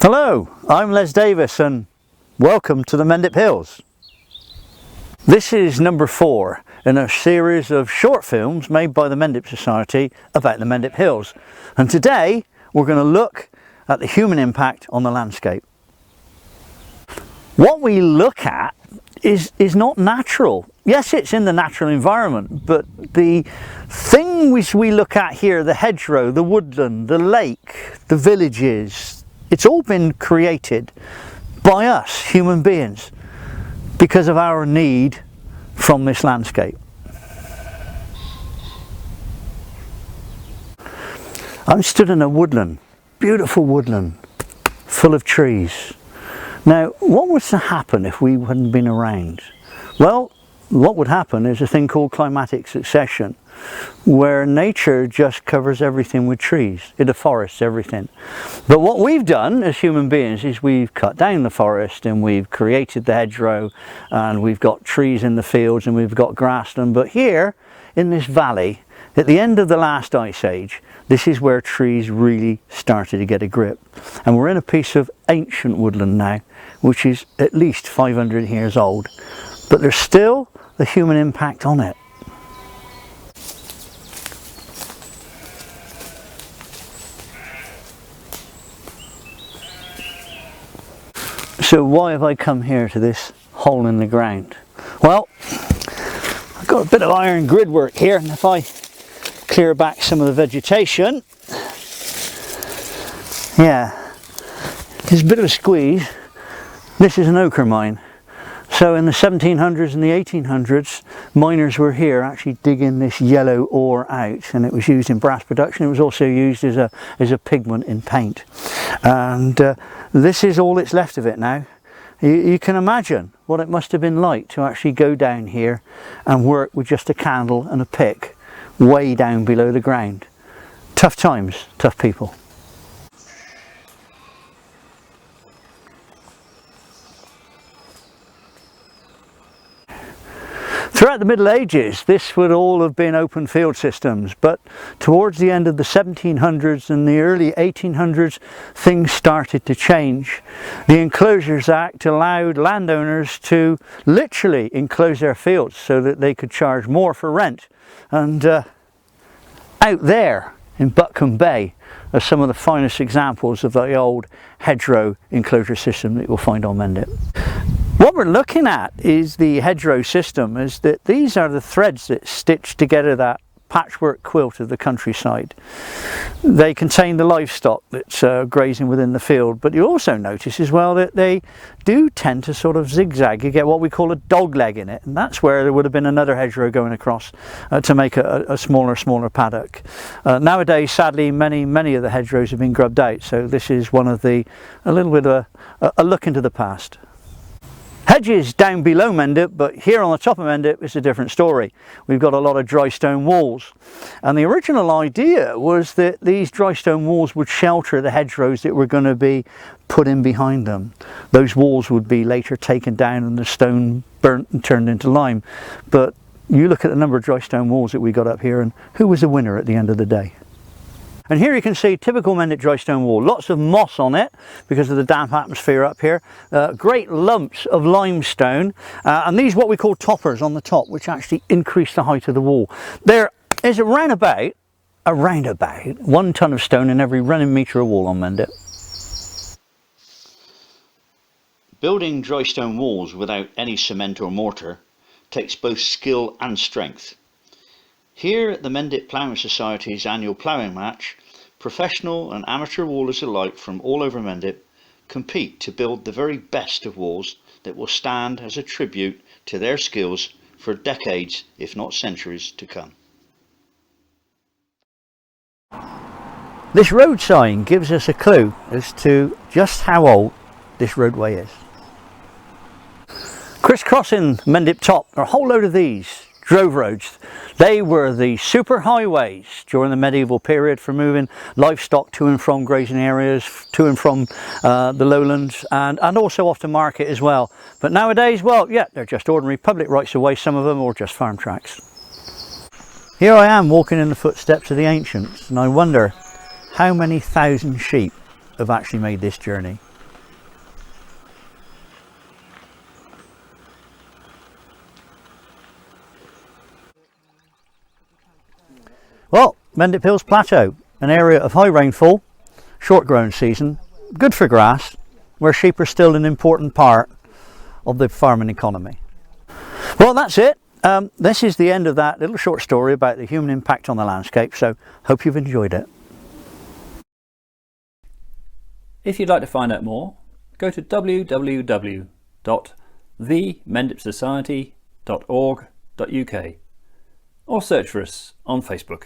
Hello, I'm Les Davis and welcome to the Mendip Hills. This is number 4 in a series of short films made by the Mendip Society about the Mendip Hills. And today we're going to look at the human impact on the landscape. What we look at is not natural. Yes, it's in the natural environment, but the things we look at here, the hedgerow, the woodland, the lake, the villages, it's all been created by us, human beings, because of our need from this landscape. I'm stood in a woodland, beautiful woodland, full of trees. Now, what was to happen if we hadn't been around? Well, what would happen is a thing called climatic succession, where nature just covers everything with trees. It afforests everything. But what we've done as human beings is we've cut down the forest and we've created the hedgerow and we've got trees in the fields and we've got grassland. But here in this valley, at the end of the last ice age, this is where trees really started to get a grip. And we're in a piece of ancient woodland now, which is at least 500 years old. But there's still the human impact on it. So why have I come here to this hole in the ground? Well, I've got a bit of iron grid work here, and if I clear back some of the vegetation, yeah, there's a bit of a squeeze. This is an ochre mine. So in the 1700s and the 1800s, miners were here actually digging this yellow ore out, and it was used in brass production. It was also used as a pigment in paint. And this is all that's left of it now. You can imagine what it must have been like to actually go down here and work with just a candle and a pick way down below the ground. Tough times, tough people. Throughout the Middle Ages, this would all have been open field systems, but towards the end of the 1700s and the early 1800s, things started to change. The Enclosures Act allowed landowners to literally enclose their fields so that they could charge more for rent. And out there in Butcombe Bay are some of the finest examples of the old hedgerow enclosure system that you'll find on Mendip. What we're looking at is the hedgerow system, is that these are the threads that stitch together that patchwork quilt of the countryside. They contain the livestock that's grazing within the field, but you also notice as well that they do tend to sort of zigzag. You get what we call a dog leg in it, and that's where there would have been another hedgerow going across to make a smaller paddock. Nowadays, sadly, many of the hedgerows have been grubbed out, so this is one of a little bit of a look into the past. Hedges down below Mendip, but here on the top of Mendip is a different story. We've got a lot of dry stone walls, and the original idea was that these dry stone walls would shelter the hedgerows that were going to be put in behind them. Those walls would be later taken down and the stone burnt and turned into lime. But you look at the number of dry stone walls that we got up here, and who was the winner at the end of the day? And here you can see typical Mendip dry stone wall. Lots of moss on it because of the damp atmosphere up here. Great lumps of limestone, and these what we call toppers on the top, which actually increase the height of the wall. There is around about 1 ton of stone in every running metre of wall on Mendip. Building dry stone walls without any cement or mortar takes both skill and strength. Here at the Mendip Ploughing Society's annual ploughing match, professional and amateur wallers alike from all over Mendip compete to build the very best of walls that will stand as a tribute to their skills for decades, if not centuries, to come. This road sign gives us a clue as to just how old this roadway is. Crisscrossing Mendip Top are a whole load of these drove roads. They were the super highways during the medieval period for moving livestock to and from grazing areas, to and from the lowlands, and also off to market as well. But nowadays, well, yeah, they're just ordinary public rights of way, some of them, or just farm tracks. Here I am walking in the footsteps of the ancients, and I wonder how many thousand sheep have actually made this journey. Mendip Hills Plateau, an area of high rainfall, short growing season, good for grass, where sheep are still an important part of the farming economy. Well, that's it. This is the end of that little short story about the human impact on the landscape, so hope you've enjoyed it. If you'd like to find out more, go to www.themendipsociety.org.uk or search for us on Facebook.